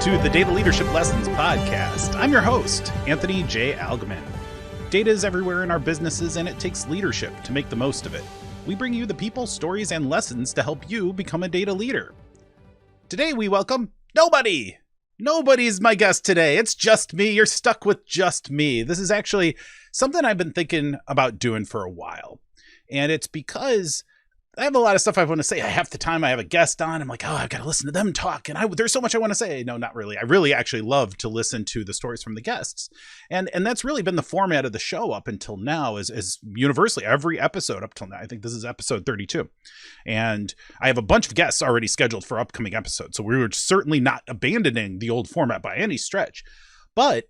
to the Data Leadership Lessons podcast. I'm your host, Anthony J. Algman. Data is everywhere in our businesses, and it takes leadership to make the most of it. We bring you the people, stories, and lessons to help you become a data leader. Today we welcome nobody. Nobody's my guest today. It's just me. You're stuck with just me. This is actually something I've been thinking about doing for a while. And it's because I have a lot of stuff I want to say. Half the time I have a guest on, I'm like, oh, I've got to listen to them talk. And there's so much I want to say. No, not really. I really actually love to listen to the stories from the guests. And that's really been the format of the show up until now, is universally every episode up till now. I think this is episode 32. And I have a bunch of guests already scheduled for upcoming episodes. So we were certainly not abandoning the old format by any stretch. But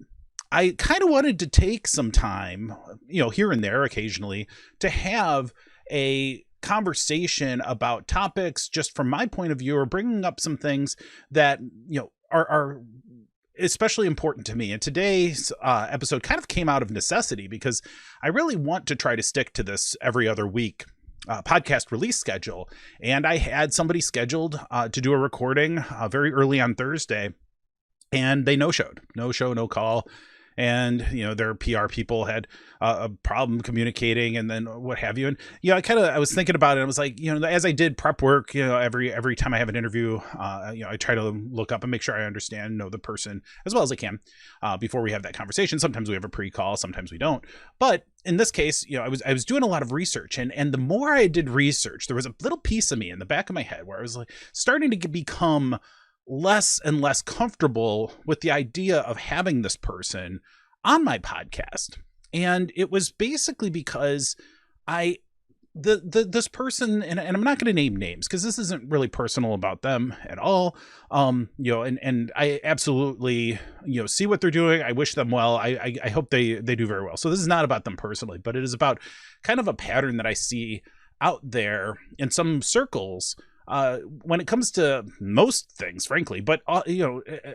I kind of wanted to take some time, here and there occasionally, to have a conversation about topics just from my point of view, or bringing up some things that are especially important to me. And today's episode kind of came out of necessity, because I really want to try to stick to this every other week podcast release schedule. And I had somebody scheduled to do a recording very early on Thursday, and they no show, no call. And, their PR people had a problem communicating, and then what have you. And, I was thinking about it. I was like, as I did prep work, every time I have an interview, I try to look up and make sure I understand, know the person as well as I can before we have that conversation. Sometimes we have a pre-call, sometimes we don't. But in this case, I was doing a lot of research, and the more I did research, there was a little piece of me in the back of my head where I was like starting to become less and less comfortable with the idea of having this person on my podcast. And it was basically because this person, and I'm not going to name names because this isn't really personal about them at all. And I absolutely, see what they're doing. I wish them well. I hope they do very well. So this is not about them personally, but it is about kind of a pattern that I see out there in some circles when it comes to most things, frankly, but,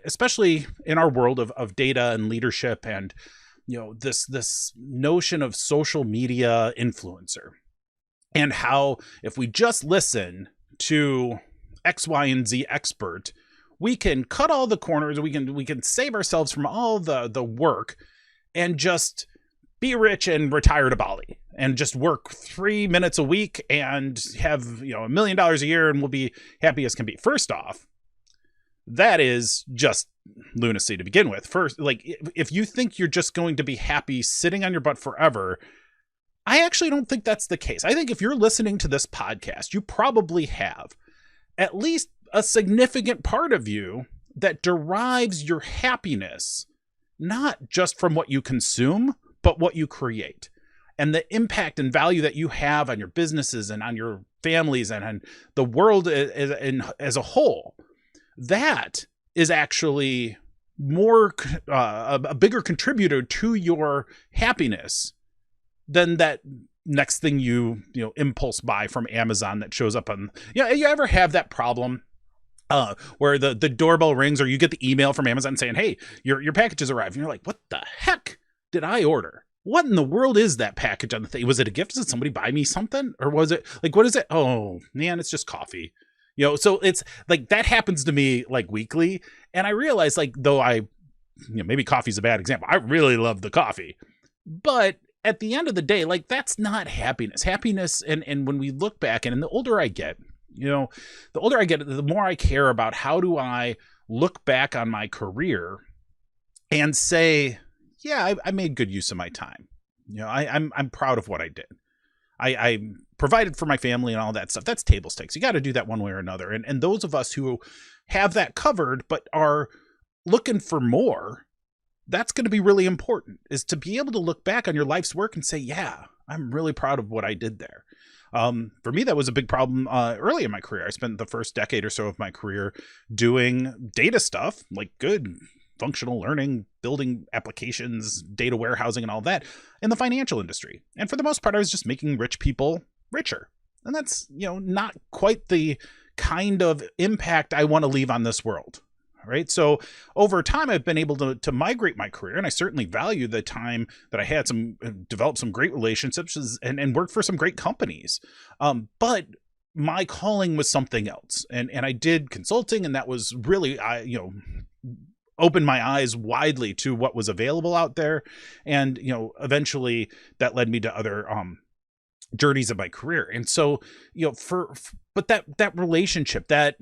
especially in our world of data and leadership and, this notion of social media influencer, and how if we just listen to X, Y, and Z expert, we can cut all the corners, we can save ourselves from all the work and just be rich and retire to Bali and just work 3 minutes a week and have, $1 million a year, and we'll be happy as can be. First off, that is just lunacy to begin with. First, like, if you think you're just going to be happy sitting on your butt forever, I actually don't think that's the case. I think if you're listening to this podcast, you probably have at least a significant part of you that derives your happiness not just from what you consume, but what you create, and the impact and value that you have on your businesses and on your families and on the world as a whole. That is actually more a bigger contributor to your happiness than that next thing you impulse buy from Amazon that shows up on. You ever have that problem where the doorbell rings, or you get the email from Amazon saying, hey, your package has arrived, and you're like, what the heck did I order? What in the world is that package on the thing? Was it a gift? Did somebody buy me something? Or was it like, what is it? Oh man, it's just coffee. So it's like, that happens to me like weekly. And I realize, like, though maybe coffee's a bad example. I really love the coffee, but at the end of the day, like, that's not happiness. Happiness. And when we look back, and the older I get, the more I care about how do I look back on my career and say, yeah, I made good use of my time. I'm proud of what I did. I provided for my family and all that stuff. That's table stakes. You got to do that one way or another. And those of us who have that covered, but are looking for more, that's going to be really important, is to be able to look back on your life's work and say, yeah, I'm really proud of what I did there. For me, that was a big problem early in my career. I spent the first decade or so of my career doing data stuff, like good functional learning, building applications, data warehousing, and all that in the financial industry. And for the most part, I was just making rich people richer. And that's, not quite the kind of impact I want to leave on this world. Right. So over time, I've been able to migrate my career, and I certainly value the time that I had developed some great relationships and worked for some great companies. But my calling was something else. And I did consulting, and that was really, opened my eyes widely to what was available out there. And, eventually that led me to other journeys of my career. And so, but that relationship, that,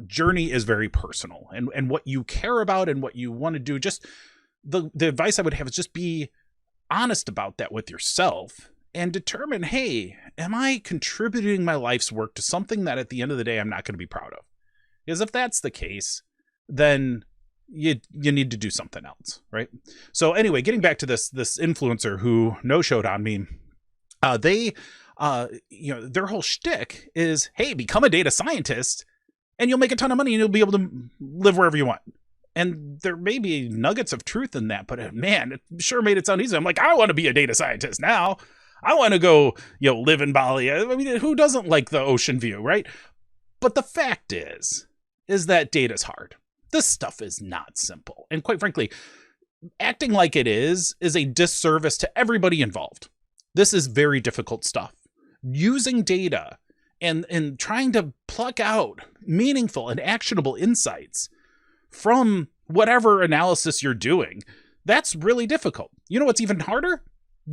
journey is very personal, and what you care about and what you want to do, just the advice I would have is just be honest about that with yourself and determine, hey, am I contributing my life's work to something that at the end of the day, I'm not going to be proud of? Because if that's the case, then you need to do something else. Right. So anyway, getting back to this influencer who no-showed on me, their whole shtick is, hey, become a data scientist and you'll make a ton of money and you'll be able to live wherever you want. And there may be nuggets of truth in that, but man, it sure made it sound easy. I'm like, I want to be a data scientist now. I want to go, live in Bali. I mean, who doesn't like the ocean view, right? But the fact is that data's hard. This stuff is not simple. And quite frankly, acting like it is a disservice to everybody involved. This is very difficult stuff. Using data and trying to pluck out meaningful and actionable insights from whatever analysis you're doing, that's really difficult. You know what's even harder?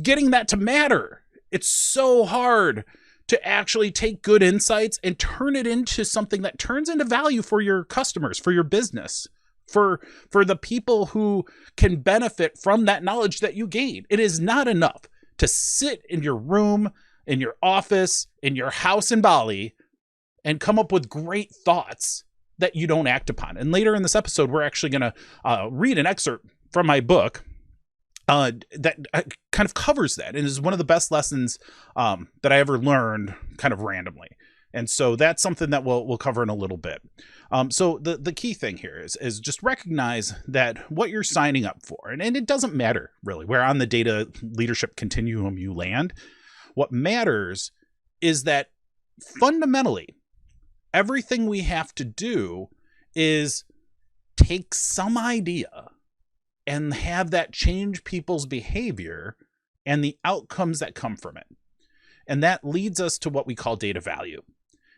Getting that to matter. It's so hard to actually take good insights and turn it into something that turns into value for your customers, for your business, for the people who can benefit from that knowledge that you gain. It is not enough to sit in your room, in your office, in your house in Bali, and come up with great thoughts that you don't act upon. And later in this episode, we're actually going to read an excerpt from my book that kind of covers that, and is one of the best lessons that I ever learned kind of randomly. And so that's something that we'll cover in a little bit. So the key thing here is just recognize that what you're signing up for, and it doesn't matter really where on the data leadership continuum you land. What matters is that fundamentally, everything we have to do is take some idea and have that change people's behavior and the outcomes that come from it. And that leads us to what we call data value.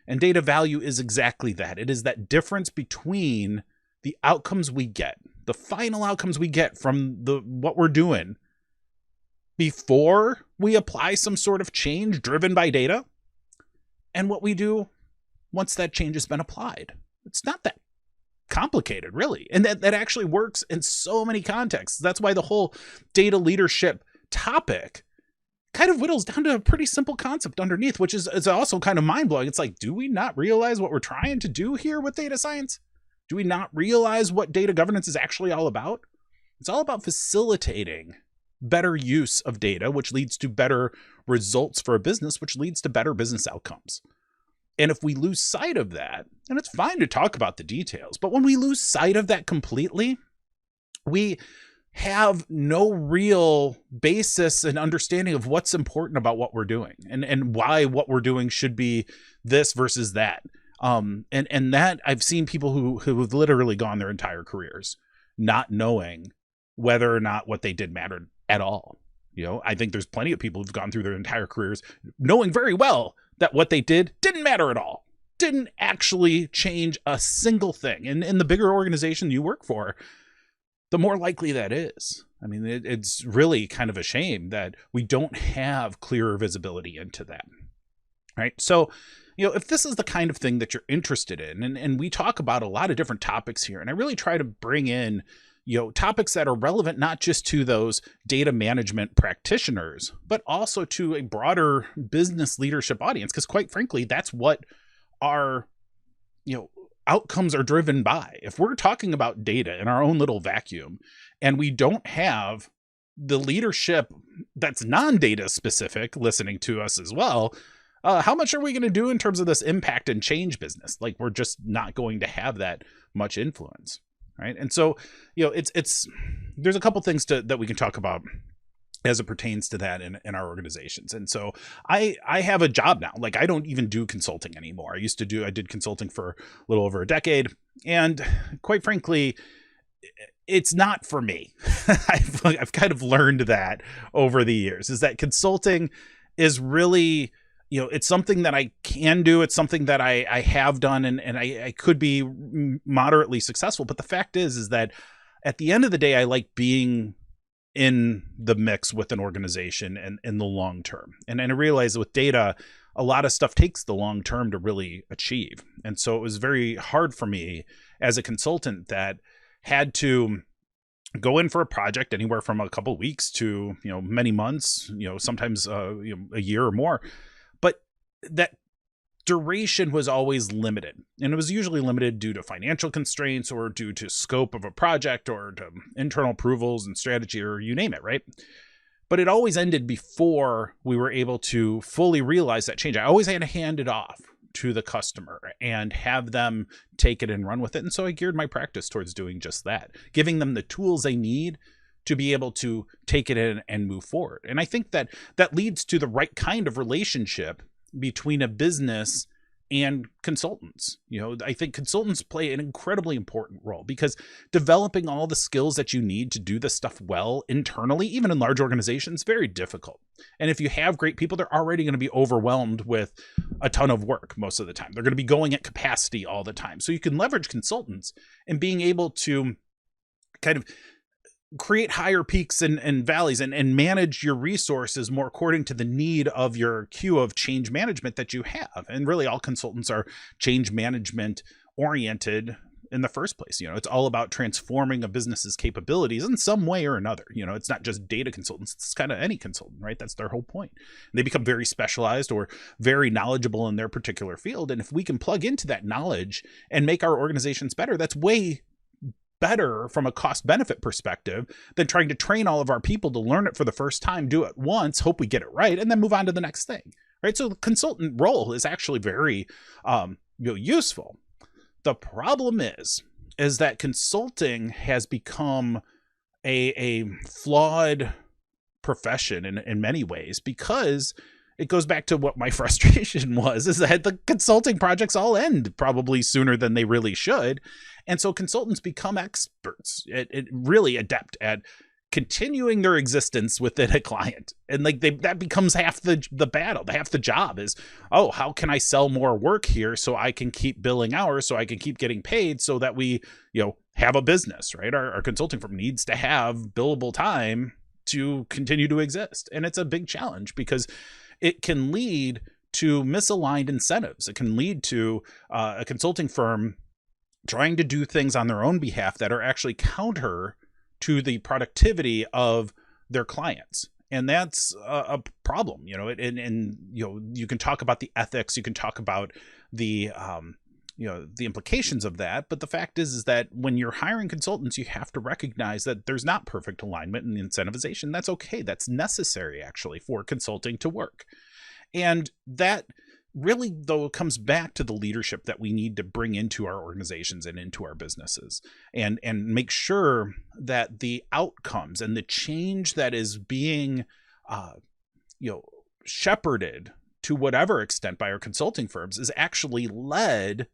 And data value is exactly that. It is that difference between the outcomes we get, the final outcomes we get from what we're doing before we apply some sort of change driven by data, and what we do once that change has been applied. It's not that complicated, really. And that actually works in so many contexts. That's why the whole data leadership topic kind of whittles down to a pretty simple concept underneath, which is also kind of mind-blowing. It's like, do we not realize what we're trying to do here with data science? Do we not realize what data governance is actually all about? It's all about facilitating better use of data, which leads to better results for a business, which leads to better business outcomes. And if we lose sight of that, and it's fine to talk about the details, but when we lose sight of that completely, we have no real basis and understanding of what's important about what we're doing and why what we're doing should be this versus that. And that I've seen people who have literally gone their entire careers not knowing whether or not what they did mattered at all. I think there's plenty of people who've gone through their entire careers knowing very well that what they did didn't matter at all, didn't actually change a single thing. And in the bigger organization you work for, the more likely that is. I mean, it's really kind of a shame that we don't have clearer visibility into that, right? So, if this is the kind of thing that you're interested in, and we talk about a lot of different topics here, and I really try to bring in topics that are relevant not just to those data management practitioners, but also to a broader business leadership audience. Because quite frankly, that's what our, outcomes are driven by. If we're talking about data in our own little vacuum, and we don't have the leadership that's non-data specific listening to us as well, how much are we going to do in terms of this impact and change business? Like, we're just not going to have that much influence. Right. And so, there's a couple things that we can talk about as it pertains to that in our organizations. And so I have a job now. Like, I don't even do consulting anymore. I did consulting for a little over a decade. And quite frankly, it's not for me. I've kind of learned that over the years, is that consulting is really it's something that I can do. It's something that I have done, and I could be moderately successful. But the fact is that at the end of the day, I like being in the mix with an organization and in the long term. And I realize with data, a lot of stuff takes the long term to really achieve. And so it was very hard for me as a consultant that had to go in for a project anywhere from a couple of weeks to, many months, sometimes a year or more. But that duration was always limited, and it was usually limited due to financial constraints or due to scope of a project or to internal approvals and strategy, or you name it, right? But it always ended before we were able to fully realize that change. I always had to hand it off to the customer and have them take it and run with it. And so I geared my practice towards doing just that, giving them the tools they need to be able to take it in and move forward. And I think that that leads to the right kind of relationship between a business and consultants. I think consultants play an incredibly important role, because developing all the skills that you need to do this stuff well internally, even in large organizations, very difficult. And if you have great people, they're already going to be overwhelmed with a ton of work most of the time. They're going to be going at capacity all the time. So you can leverage consultants and being able to kind of create higher peaks and valleys and manage your resources more according to the need of your queue of change management that you have. And really all consultants are change management oriented in the first place. It's all about transforming a business's capabilities in some way or another. It's not just data consultants. It's kind of any consultant, right? That's their whole point. And they become very specialized or very knowledgeable in their particular field. And if we can plug into that knowledge and make our organizations better, that's way better from a cost benefit perspective than trying to train all of our people to learn it for the first time, do it once, hope we get it right, and then move on to the next thing, right? So the consultant role is actually very useful. The problem is that consulting has become a flawed profession in many ways, because it goes back to what my frustration was, is that the consulting projects all end probably sooner than they really should. And so consultants become experts, really adept at continuing their existence within a client. And that becomes half the battle. Half the job is, how can I sell more work here so I can keep billing hours, so I can keep getting paid, so that we, have a business, right? Our consulting firm needs to have billable time to continue to exist. And it's a big challenge, because it can lead to misaligned incentives. It can lead to a consulting firm trying to do things on their own behalf that are actually counter to the productivity of their clients. And that's a problem, and you can talk about the ethics, you can talk about the implications of that. But the fact is that when you're hiring consultants, you have to recognize that there's not perfect alignment and incentivization. That's okay. That's necessary, actually, for consulting to work. And that really, though, comes back to the leadership that we need to bring into our organizations and into our businesses, and make sure that the outcomes and the change that is being shepherded to whatever extent by our consulting firms is actually led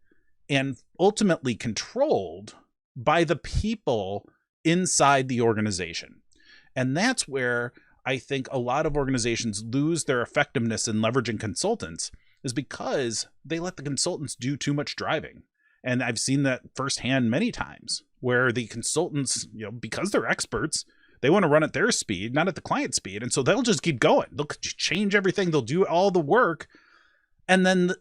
and ultimately controlled by the people inside the organization. And that's where I think a lot of organizations lose their effectiveness in leveraging consultants, is because they let the consultants do too much driving. And I've seen that firsthand many times, where the consultants, because they're experts, they want to run at their speed, not at the client speed. And so they'll just keep going. They'll change everything. They'll do all the work. And then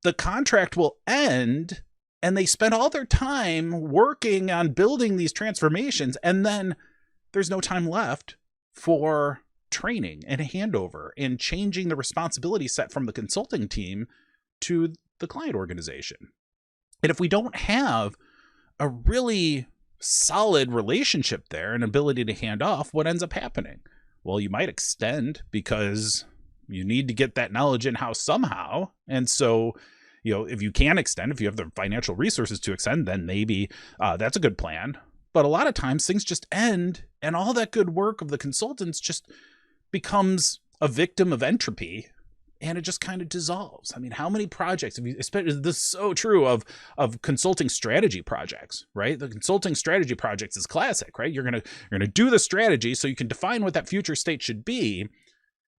the contract will end, and they spend all their time working on building these transformations. And then there's no time left for training and a handover and changing the responsibility set from the consulting team to the client organization. And if we don't have a really solid relationship there and ability to hand off, what ends up happening? Well, you might extend because you need to get that knowledge in-house somehow. And so, if you can extend, if you have the financial resources to extend, then maybe that's a good plan. But a lot of times things just end, and all that good work of the consultants just becomes a victim of entropy, and it just kind of dissolves. I mean, how many projects, especially this is so true of consulting strategy projects, right? The consulting strategy projects is classic, right? You're gonna do the strategy so you can define what that future state should be,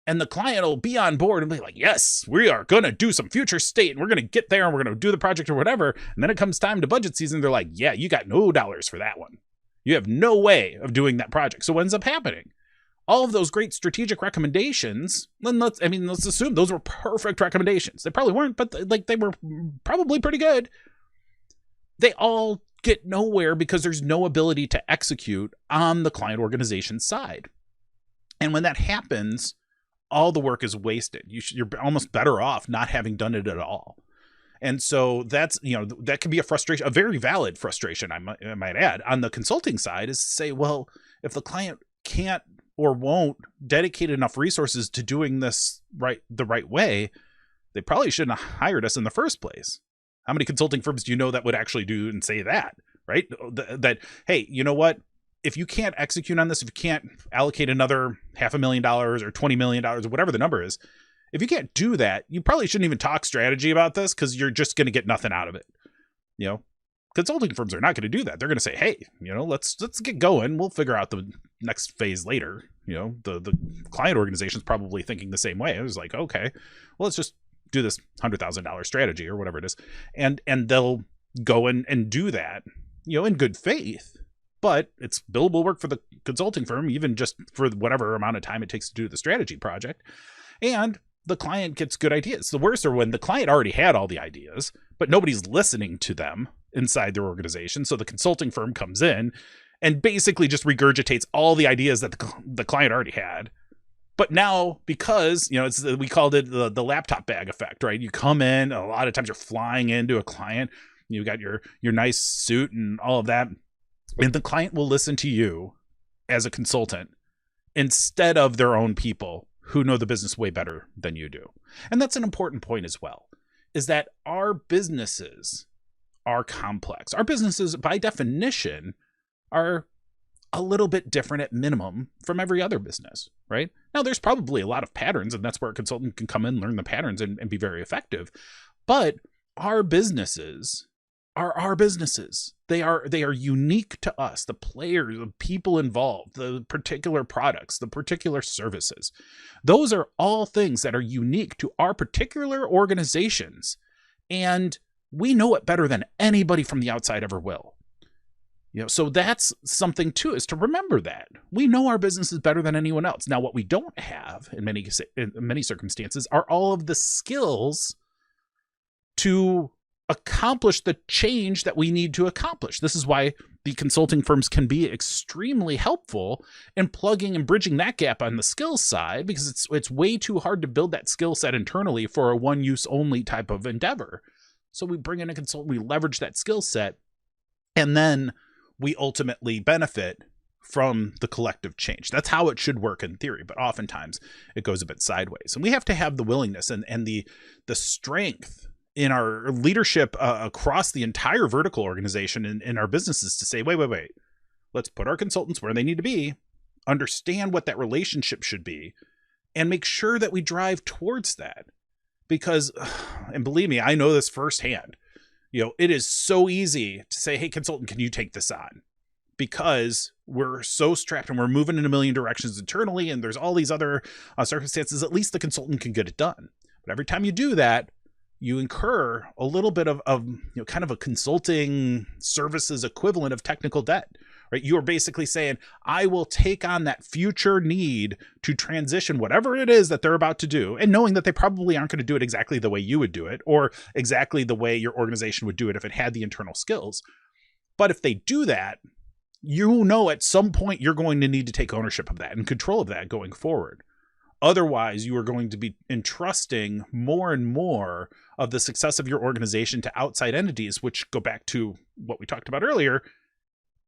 And the client will be on board and be like, yes, we are going to do some future state and we're going to get there and we're going to do the project or whatever. And then it comes time to budget season. They're like, yeah, you got no dollars for that one. You have no way of doing that project. So what ends up happening? All of those great strategic recommendations, then let's assume those were perfect recommendations. They probably weren't, but they were probably pretty good. They all get nowhere because there's no ability to execute on the client organization side. And when that happens, all the work is wasted. You're almost better off not having done it at all. And so that's, that can be a frustration, a very valid frustration, I might add. On the consulting side is to say, well, if the client can't or won't dedicate enough resources to doing this the right way, they probably shouldn't have hired us in the first place. How many consulting firms do you know that would actually do and say that, right? That, hey, you know what? If you can't execute on this, if you can't allocate another $500,000 or $20 million or whatever the number is, if you can't do that, you probably shouldn't even talk strategy about this because you're just going to get nothing out of it. Consulting firms are not going to do that. They're going to say, hey, let's get going. We'll figure out the next phase later. The client organization is probably thinking the same way. It was like, okay, well, let's just do this $100,000 strategy or whatever it is. And they'll go and do that, in good faith. But it's billable work for the consulting firm, even just for whatever amount of time it takes to do the strategy project. And the client gets good ideas. The worst are when the client already had all the ideas, but nobody's listening to them inside their organization. So the consulting firm comes in and basically just regurgitates all the ideas that the client already had. But now, because, we called it the laptop bag effect, right? You come in, a lot of times you're flying into a client, you got your nice suit and all of that. And the client will listen to you as a consultant instead of their own people who know the business way better than you do. And that's an important point as well, is that our businesses are complex. Our businesses, by definition, are a little bit different at minimum from every other business, right? Now, there's probably a lot of patterns, and that's where a consultant can come in, learn the patterns, and be very effective. But our businesses are our businesses. They are unique to us, the players, the people involved, the particular products, the particular services. Those are all things that are unique to our particular organizations. And we know it better than anybody from the outside ever will. So that's something too, is to remember that we know our businesses better than anyone else. Now, what we don't have in many circumstances are all of the skills to accomplish the change that we need to accomplish. This is why the consulting firms can be extremely helpful in plugging and bridging that gap on the skills side, because it's way too hard to build that skill set internally for a one use only type of endeavor. So we bring in a consultant, we leverage that skill set, and then we ultimately benefit from the collective change. That's how it should work in theory, but oftentimes it goes a bit sideways. And we have to have the willingness and the strength in our leadership across the entire vertical organization in our businesses to say, wait, let's put our consultants where they need to be, understand what that relationship should be, and make sure that we drive towards that. Because, and believe me, I know this firsthand, it is so easy to say, hey, consultant, can you take this on? Because we're so strapped and we're moving in a million directions internally, and there's all these other circumstances. At least the consultant can get it done. But every time you do that, you incur a little bit of kind of a consulting services equivalent of technical debt, right? You are basically saying, I will take on that future need to transition whatever it is that they're about to do, and knowing that they probably aren't going to do it exactly the way you would do it, or exactly the way your organization would do it if it had the internal skills. But if they do that, at some point you're going to need to take ownership of that and control of that going forward. Otherwise, you are going to be entrusting more and more of the success of your organization to outside entities, which go back to what we talked about earlier,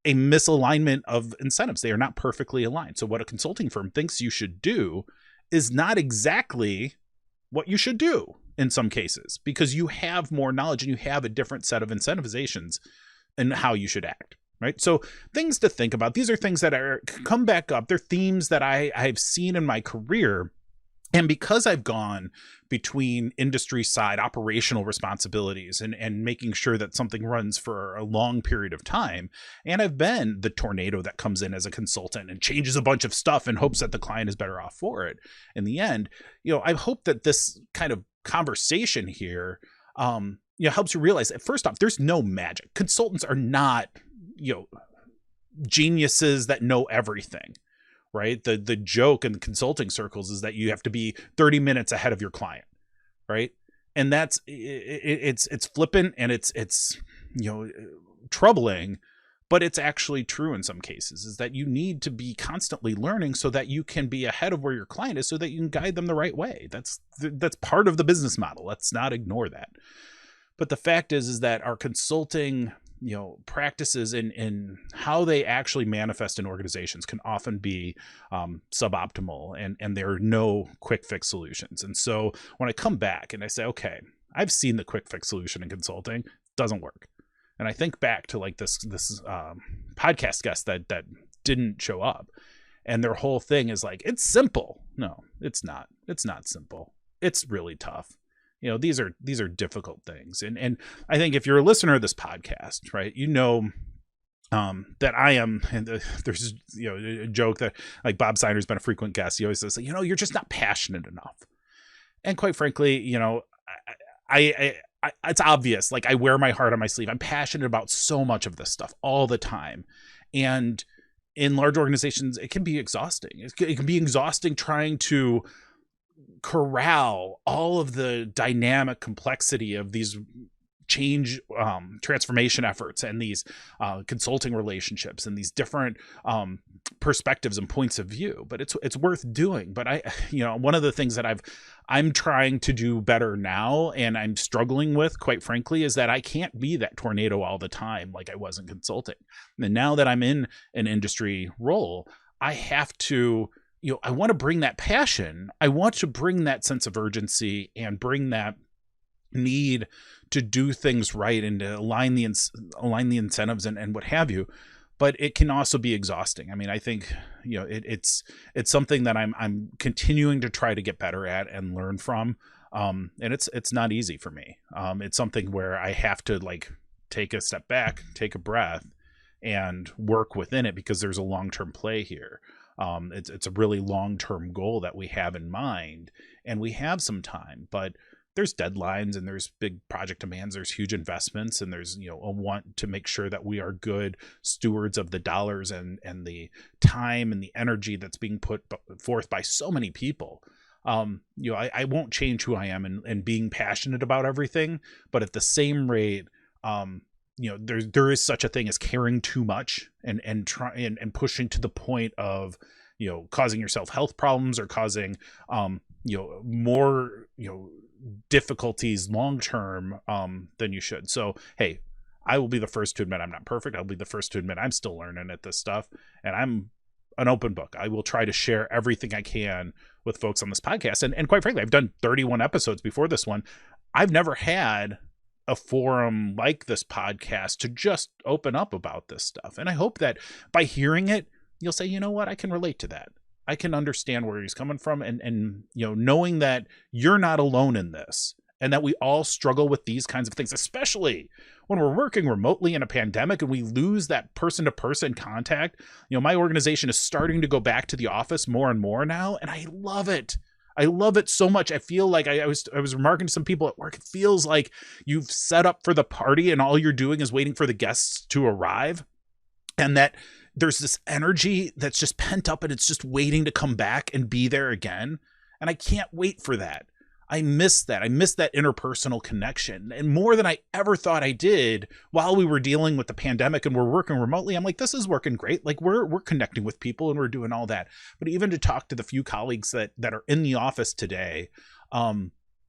a misalignment of incentives. They are not perfectly aligned. So what a consulting firm thinks you should do is not exactly what you should do in some cases, because you have more knowledge and you have a different set of incentivizations in how you should act. Right. So things to think about. These are things that come back up. They're themes that I've seen in my career And because I've gone between industry side operational responsibilities and making sure that something runs for a long period of time, and I've been the tornado that comes in as a consultant and changes a bunch of stuff in hopes that the client is better off for it. In the end, I hope that this kind of conversation here, helps you realize that first off, there's no magic. Consultants are not, geniuses that know everything. Right. The joke in the consulting circles is that you have to be 30 minutes ahead of your client. Right. And it's flippant and it's troubling, but it's actually true in some cases, is that you need to be constantly learning so that you can be ahead of where your client is so that you can guide them the right way. That's part of the business model. Let's not ignore that. But the fact is that our consulting practices in how they actually manifest in organizations can often be suboptimal, and there are no quick fix solutions. And so when I come back and I say, okay, I've seen the quick fix solution in consulting, it doesn't work. And I think back to like this podcast guest that didn't show up, and their whole thing is like, it's simple. No, it's not. It's not simple. It's really tough. These are difficult things. And I think if you're a listener of this podcast, right, that I am, and there's, a joke that like Bob Seiner's been a frequent guest. He always says, you're just not passionate enough. And quite frankly, I it's obvious, like I wear my heart on my sleeve. I'm passionate about so much of this stuff all the time. And in large organizations, it can be exhausting. It can be exhausting trying to corral all of the dynamic complexity of these change transformation efforts and these consulting relationships and these different perspectives and points of view. But it's worth doing. But one of the things that I'm trying to do better now, and I'm struggling with, quite frankly, is that I can't be that tornado all the time like I was in consulting. And now that I'm in an industry role, I have to I want to bring that passion. I want to bring that sense of urgency and bring that need to do things right and to align the incentives and what have you. But it can also be exhausting. I mean, I think, it's something that I'm continuing to try to get better at and learn from. And it's not easy for me. It's something where I have to like take a step back, take a breath, and work within it, because there's a long-term play here. It's a really long-term goal that we have in mind, and we have some time, but there's deadlines and there's big project demands, there's huge investments, and there's, a want to make sure that we are good stewards of the dollars and the time and the energy that's being put forth by so many people. I won't change who I am and being passionate about everything, but at the same rate, there is such a thing as caring too much and trying and pushing to the point of, causing yourself health problems or causing, more, difficulties long-term, than you should. So, hey, I will be the first to admit I'm not perfect. I'll be the first to admit I'm still learning at this stuff, and I'm an open book. I will try to share everything I can with folks on this podcast. And quite frankly, I've done 31 episodes before this one. I've never had a forum like this podcast to just open up about this stuff. And I hope that by hearing it, you'll say, you know what, I can relate to that. I can understand where he's coming from, and knowing that you're not alone in this, and that we all struggle with these kinds of things, especially when we're working remotely in a pandemic and we lose that person-to-person contact. My organization is starting to go back to the office more and more now, and I love it. I love it so much. I feel like I was remarking to some people at work, it feels like you've set up for the party and all you're doing is waiting for the guests to arrive, and that there's this energy that's just pent up and it's just waiting to come back and be there again. And I can't wait for that. I miss that. I miss that interpersonal connection, and more than I ever thought I did while we were dealing with the pandemic and we're working remotely. I'm like, this is working great. Like we're connecting with people and we're doing all that. But even to talk to the few colleagues that are in the office today,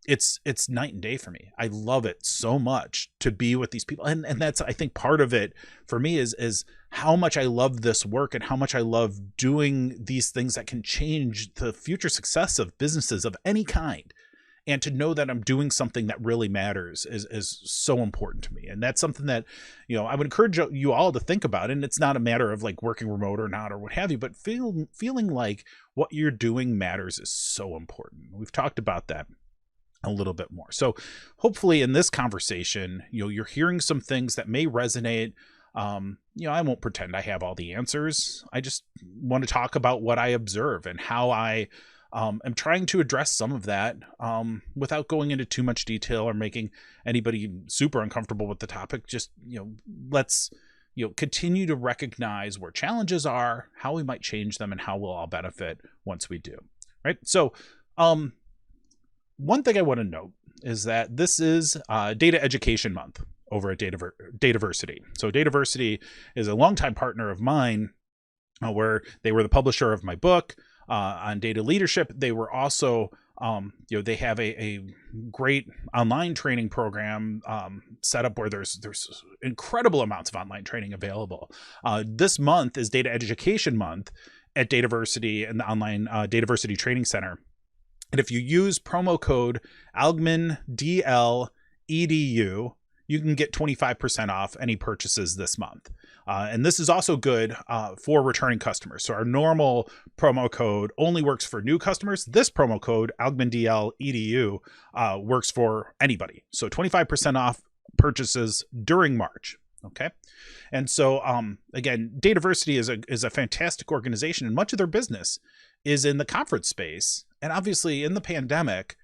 it's night and day for me. I love it so much to be with these people. And that's, I think, part of it for me is how much I love this work and how much I love doing these things that can change the future success of businesses of any kind. and to know that I'm doing something that really matters is so important to me. And that's something that, I would encourage you all to think about. And it's not a matter of like working remote or not, or what have you, but feeling like what you're doing matters is so important. We've talked about that a little bit more. So hopefully in this conversation, you're hearing some things that may resonate. I won't pretend I have all the answers. I just want to talk about what I observe and how I am trying to address some of that without going into too much detail or making anybody super uncomfortable with the topic. Just, let's, continue to recognize where challenges are, how we might change them, and how we'll all benefit once we do. Right. So, one thing I want to note is that this is Data Education Month over at Dataversity. So Dataversity is a longtime partner of mine where they were the publisher of my book on data leadership. They were also, they have a great online training program set up where there's incredible amounts of online training available. This month is Data Education Month at Dataversity and the online Dataversity Training Center. And if you use promo code ALGMANDLEDU, you can get 25% off any purchases this month. And this is also good for returning customers. So our normal promo code only works for new customers. This promo code, ALGMANDLEDU, works for anybody. So 25% off purchases during March. Okay. And so, again, Dataversity is a fantastic organization, and much of their business is in the conference space. And obviously in the pandemic,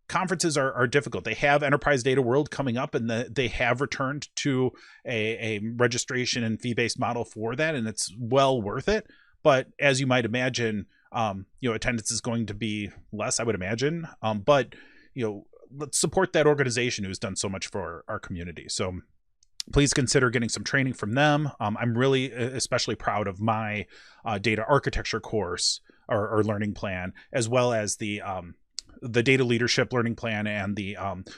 conferences are difficult. They have Enterprise Data World coming up, and they have returned to a registration and fee-based model for that, and it's well worth it. But as you might imagine, attendance is going to be less, I would imagine. But let's support that organization who's done so much for our community. So please consider getting some training from them. I'm really especially proud of my data architecture course or learning plan, as well as the data leadership learning plan and the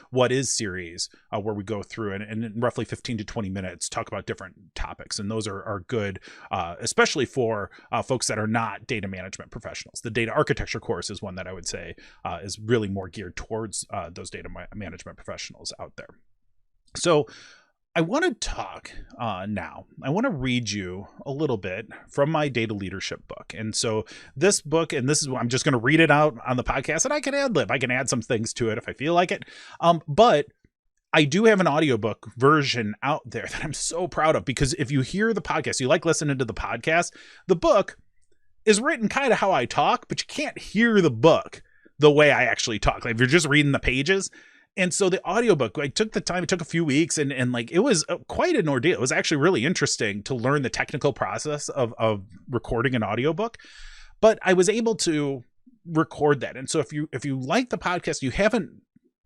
What Is series, where we go through and in roughly 15 to 20 minutes talk about different topics. And those are good, especially for folks that are not data management professionals. The data architecture course is one that I would say is really more geared towards those data management professionals out there. So I want to talk now. I want to read you a little bit from my data leadership book. And so this book, and this is, I'm just going to read it out on the podcast, and I can ad-lib. I can add some things to it if I feel like it. But I do have an audiobook version out there that I'm so proud of, because if you hear the podcast, you like listening to the podcast, the book is written kind of how I talk, but you can't hear the book the way I actually talk. Like if you're just reading the pages. And so the audiobook, I took the time, it took a few weeks, and like, it was quite an ordeal. It was actually really interesting to learn the technical process of recording an audiobook, but I was able to record that. And so if you like the podcast, you haven't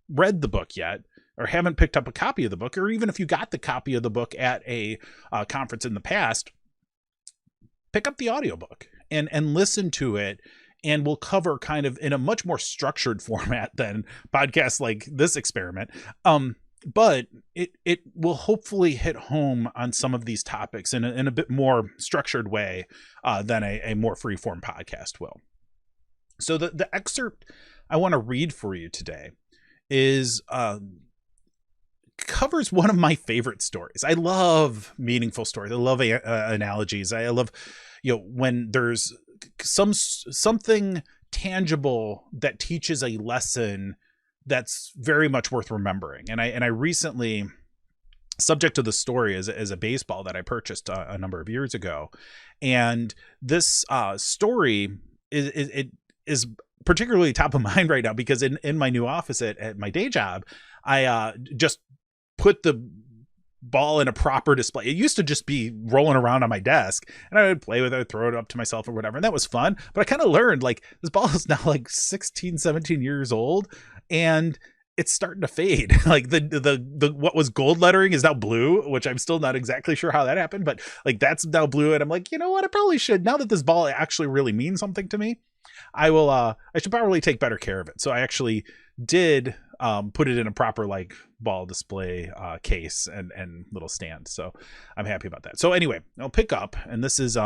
read the book yet, or haven't picked up a copy of the book, or even if you got the copy of the book at a conference in the past, pick up the audiobook and listen to it. And we'll cover kind of in a much more structured format than podcasts like this experiment. But it will hopefully hit home on some of these topics in a bit more structured way than a more free-form podcast will. So the excerpt I want to read for you today is covers one of my favorite stories. I love meaningful stories. I love analogies. I love, when there's something tangible that teaches a lesson that's very much worth remembering. And I recently, subject to the story is a baseball that I purchased a number of years ago. And this story is particularly top of mind right now, because in my new office at my day job, I just put the ball in a proper display. It used to just be rolling around on my desk, and I would play with it, throw it up to myself or whatever. And that was fun. But I kind of learned, like, this ball is now like 16, 17 years old, and it's starting to fade. Like the what was gold lettering is now blue, which I'm still not exactly sure how that happened, but like that's now blue. And I'm like, you know what? I probably should, now that this ball actually really means something to me, I should probably take better care of it. So I actually did put it in a proper like ball display case and little stand. So I'm happy about that. So anyway, I'll pick up, and this is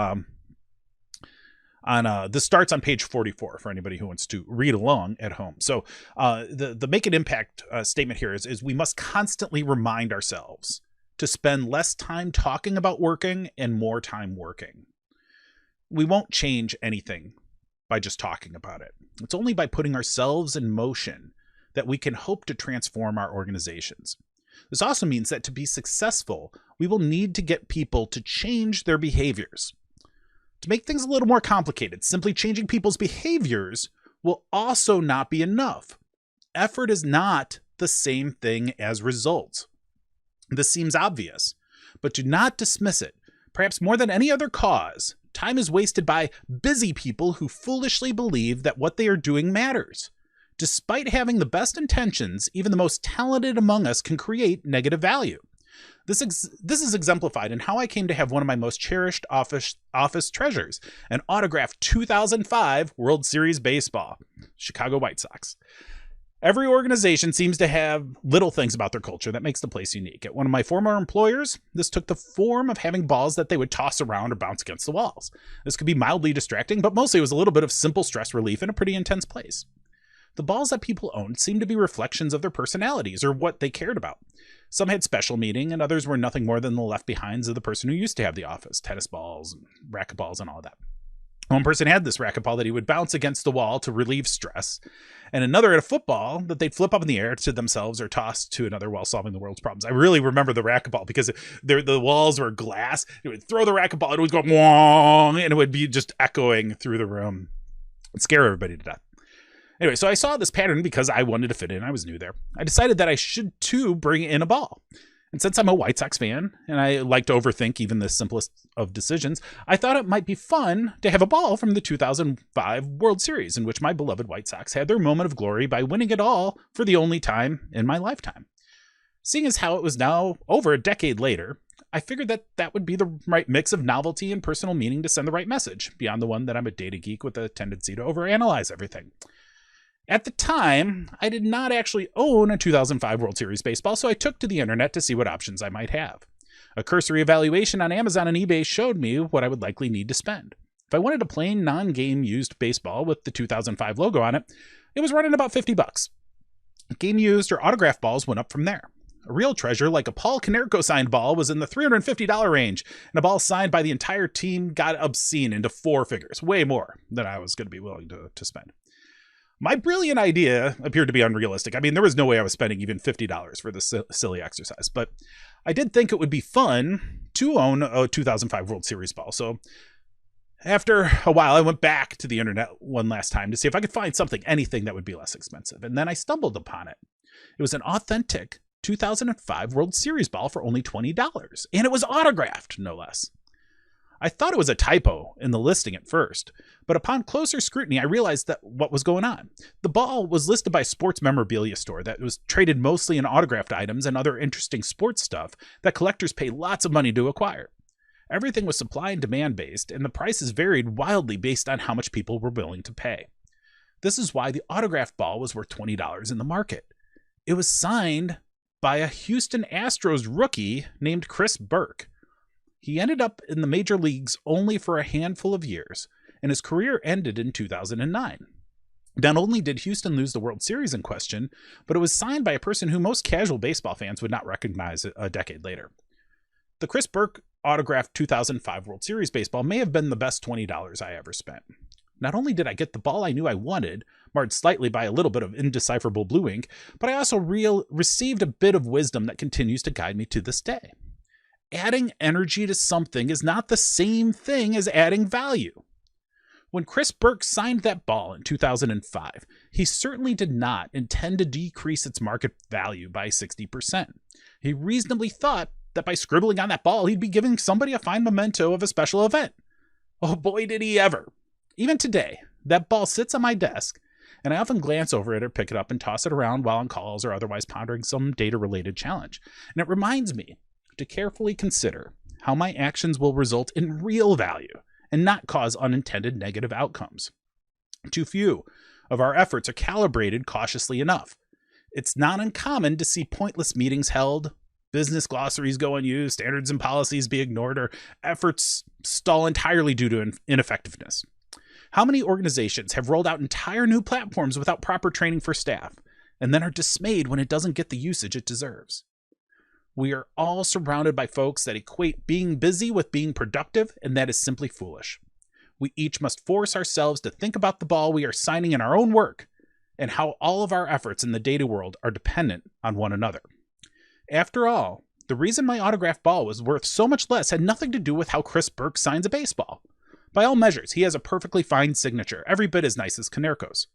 This starts on page 44 for anybody who wants to read along at home. So the make an impact statement here is we must constantly remind ourselves to spend less time talking about working and more time working. We won't change anything by just talking about it. It's only by putting ourselves in motion that we can hope to transform our organizations. This also means that to be successful, we will need to get people to change their behaviors. To make things a little more complicated, simply changing people's behaviors will also not be enough. Effort is not the same thing as results. This seems obvious, but do not dismiss it. Perhaps more than any other cause, time is wasted by busy people who foolishly believe that what they are doing matters. Despite having the best intentions, even the most talented among us can create negative value. This is exemplified in how I came to have one of my most cherished office treasures, an autographed 2005 World Series baseball, Chicago White Sox. Every organization seems to have little things about their culture that makes the place unique. At one of my former employers, this took the form of having balls that they would toss around or bounce against the walls. This could be mildly distracting, but mostly it was a little bit of simple stress relief in a pretty intense place. The balls that people owned seemed to be reflections of their personalities or what they cared about. Some had special meaning, and others were nothing more than the left behinds of the person who used to have the office, tennis balls and racquetballs and all that. One person had this racquetball that he would bounce against the wall to relieve stress, and another had a football that they'd flip up in the air to themselves or toss to another while solving the world's problems. I really remember the racquetball because the walls were glass. It would throw the racquetball, it would go wong, and it would be just echoing through the room. It'd scare everybody to death. Anyway, so I saw this pattern because I wanted to fit in. I was new there. I decided that I should, too, bring in a ball. And since I'm a White Sox fan, and I like to overthink even the simplest of decisions, I thought it might be fun to have a ball from the 2005 World Series, in which my beloved White Sox had their moment of glory by winning it all for the only time in my lifetime. Seeing as how it was now over a decade later, I figured that that would be the right mix of novelty and personal meaning to send the right message, beyond the one that I'm a data geek with a tendency to overanalyze everything. At the time, I did not actually own a 2005 World Series baseball, so I took to the internet to see what options I might have. A cursory evaluation on Amazon and eBay showed me what I would likely need to spend. If I wanted a plain non-game used baseball with the 2005 logo on it, it was running about $50. Game used or autographed balls went up from there. A real treasure like a Paul Konerko signed ball was in the $350 range, and a ball signed by the entire team got obscene into four figures, way more than I was going to be willing to spend. My brilliant idea appeared to be unrealistic. I mean, there was no way I was spending even $50 for this silly exercise, but I did think it would be fun to own a 2005 World Series ball. So after a while, I went back to the internet one last time to see if I could find anything that would be less expensive. And then I stumbled upon it. It was an authentic 2005 World Series ball for only $20, and it was autographed, no less. I thought it was a typo in the listing at first, but upon closer scrutiny, I realized that what was going on. The ball was listed by a sports memorabilia store that was traded mostly in autographed items and other interesting sports stuff that collectors pay lots of money to acquire. Everything was supply and demand based, and the prices varied wildly based on how much people were willing to pay. This is why the autographed ball was worth $20 in the market. It was signed by a Houston Astros rookie named Chris Burke. He ended up in the major leagues only for a handful of years, and his career ended in 2009. Not only did Houston lose the World Series in question, but it was signed by a person who most casual baseball fans would not recognize a decade later. The Chris Burke autographed 2005 World Series baseball may have been the best $20 I ever spent. Not only did I get the ball I knew I wanted, marred slightly by a little bit of indecipherable blue ink, but I also received a bit of wisdom that continues to guide me to this day. Adding energy to something is not the same thing as adding value. When Chris Burke signed that ball in 2005, he certainly did not intend to decrease its market value by 60%. He reasonably thought that by scribbling on that ball, he'd be giving somebody a fine memento of a special event. Oh boy, did he ever. Even today, that ball sits on my desk, and I often glance over it or pick it up and toss it around while on calls or otherwise pondering some data-related challenge. And it reminds me to carefully consider how my actions will result in real value and not cause unintended negative outcomes. Too few of our efforts are calibrated cautiously enough. It's not uncommon to see pointless meetings held, business glossaries go unused, standards and policies be ignored, or efforts stall entirely due to ineffectiveness. How many organizations have rolled out entire new platforms without proper training for staff and then are dismayed when it doesn't get the usage it deserves? We are all surrounded by folks that equate being busy with being productive, and that is simply foolish. We each must force ourselves to think about the ball we are signing in our own work and how all of our efforts in the data world are dependent on one another. After all, the reason my autographed ball was worth so much less had nothing to do with how Chris Burke signs a baseball. By all measures, he has a perfectly fine signature, every bit as nice as Canerco's.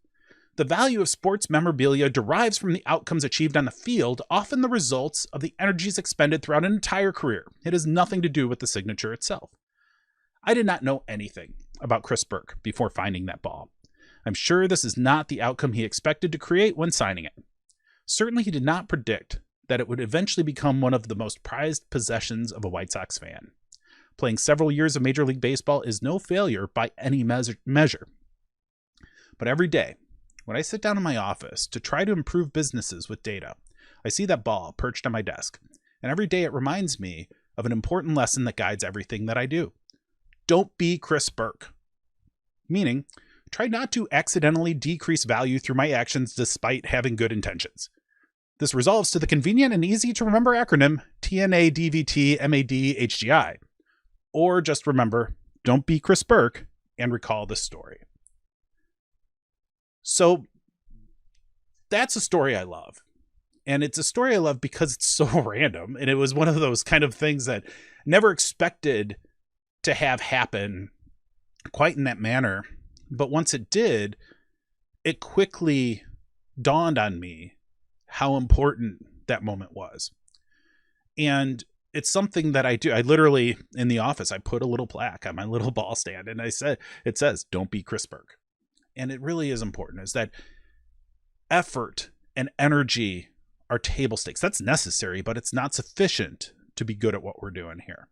The value of sports memorabilia derives from the outcomes achieved on the field, often the results of the energies expended throughout an entire career. It has nothing to do with the signature itself. I did not know anything about Chris Burke before finding that ball. I'm sure this is not the outcome he expected to create when signing it. Certainly he did not predict that it would eventually become one of the most prized possessions of a White Sox fan. Playing several years of Major League Baseball is no failure by any measure. But every day, when I sit down in my office to try to improve businesses with data, I see that ball perched on my desk, and every day it reminds me of an important lesson that guides everything that I do. Don't be Chris Burke. Meaning, try not to accidentally decrease value through my actions despite having good intentions. This resolves to the convenient and easy to remember acronym TNADVTMADHGI. Or just remember, don't be Chris Burke and recall this story. So that's a story I love. And it's a story I love because it's so random. And it was one of those kind of things that I never expected to have happen quite in that manner. But once it did, it quickly dawned on me how important that moment was. And it's something that I do. I literally, in the office, I put a little plaque on my little ball stand and it says, don't be Chris Burke. And it really is important, is that effort and energy are table stakes. That's necessary, but it's not sufficient to be good at what we're doing here.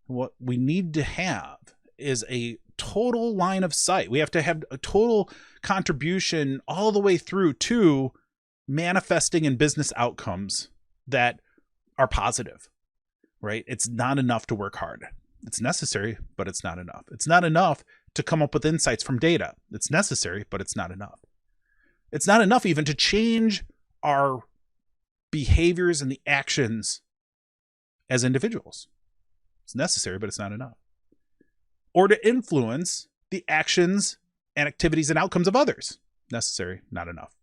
What we need to have is a total line of sight. We have to have a total contribution all the way through to manifesting in business outcomes that are positive, right? It's not enough to work hard. It's necessary, but it's not enough. It's not enough to come up with insights from data. It's necessary, but it's not enough. It's not enough even to change our behaviors and the actions as individuals. It's necessary, but it's not enough. Or to influence the actions and activities and outcomes of others. Necessary, not enough.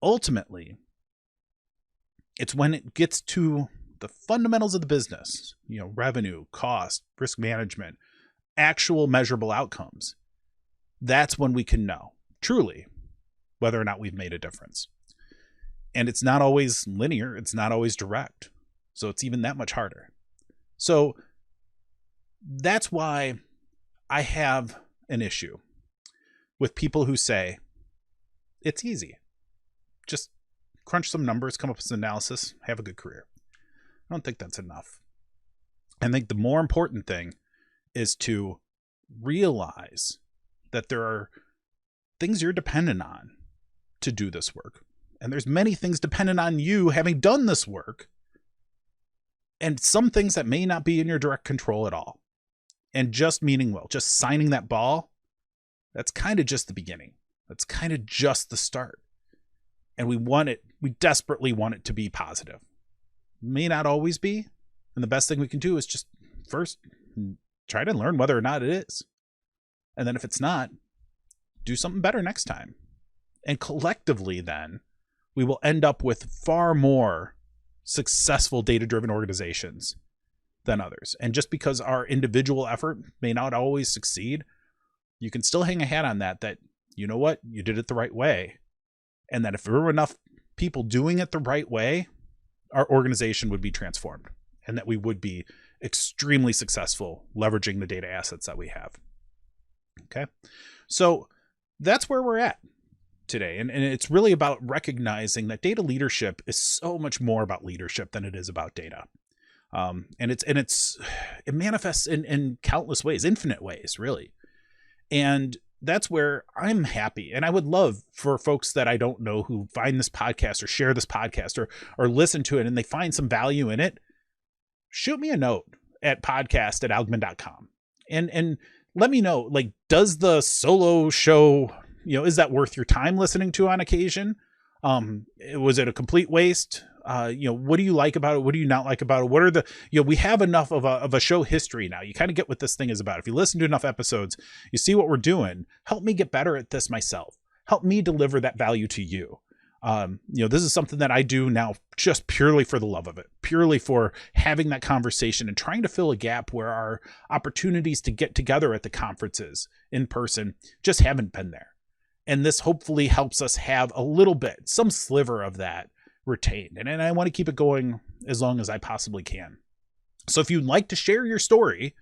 Ultimately, it's when it gets to the fundamentals of the business, revenue, cost, risk management, actual measurable outcomes, that's when we can know truly whether or not we've made a difference. And it's not always linear. It's not always direct. So it's even that much harder. So that's why I have an issue with people who say it's easy. Just crunch some numbers, come up with some analysis, have a good career. I don't think that's enough. I think the more important thing is to realize that there are things you're dependent on to do this work. And there's many things dependent on you having done this work. And some things that may not be in your direct control at all. And just signing that ball, that's kind of just the beginning. That's kind of just the start. And we desperately want it to be positive. May not always be. And the best thing we can do is just first try to learn whether or not it is. And then if it's not, do something better next time. And collectively then, we will end up with far more successful data-driven organizations than others. And just because our individual effort may not always succeed, you can still hang a hat on that, you know what, you did it the right way. And that if there were enough people doing it the right way, our organization would be transformed and that we would be extremely successful leveraging the data assets that we have. Okay. So that's where we're at today. And it's really about recognizing that data leadership is so much more about leadership than it is about data. It manifests in countless ways, infinite ways, really. And that's where I'm happy. And I would love for folks that I don't know who find this podcast or share this podcast or listen to it and they find some value in it, shoot me a note at podcast@algman.com and let me know, like, does the solo show, is that worth your time listening to on occasion? Was it a complete waste? What do you like about it? What do you not like about it? What are the, we have enough of a show history now. You kind of get what this thing is about. If you listen to enough episodes, you see what we're doing. Help me get better at this myself. Help me deliver that value to you. This is something that I do now just purely for the love of it, purely for having that conversation and trying to fill a gap where our opportunities to get together at the conferences in person just haven't been there. And this hopefully helps us have a little bit, some sliver of that retained. And I want to keep it going as long as I possibly can. So if you'd like to share your story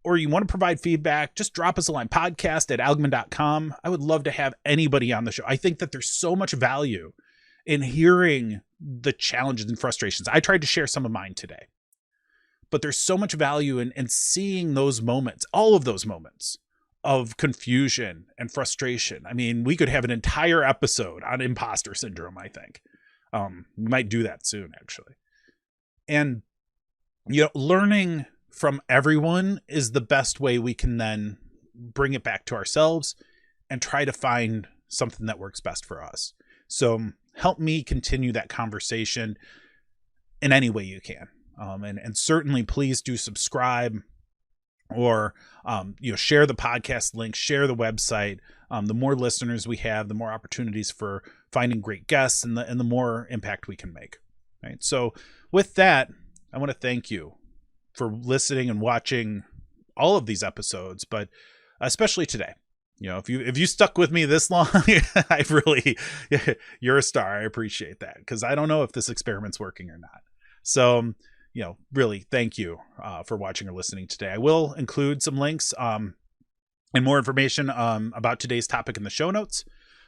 or you want to provide feedback, just drop us a line, podcast@algman.com. I would love to have anybody on the show. I think that there's so much value in hearing the challenges and frustrations. I tried to share some of mine today, but there's so much value in seeing those moments, all of those moments of confusion and frustration. I mean, we could have an entire episode on imposter syndrome, I think. We might do that soon, actually. And, learning from everyone is the best way we can then bring it back to ourselves and try to find something that works best for us. So help me continue that conversation in any way you can. And certainly please do subscribe or, share the podcast link, share the website. The more listeners we have, the more opportunities for finding great guests and the more impact we can make. Right. So with that, I want to thank you for listening and watching all of these episodes, but especially today. If you stuck with me this long, you're a star. I appreciate that, because I don't know if this experiment's working or not. So, really thank you for watching or listening today. I will include some links and more information about today's topic in the show notes.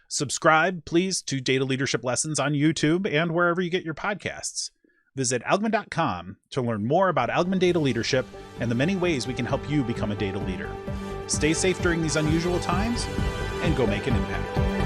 Subscribe, please, to Data Leadership Lessons on YouTube and wherever you get your podcasts. Visit algman.com to learn more about Algman data leadership and the many ways we can help you become a data leader. Stay safe during these unusual times and go make an impact.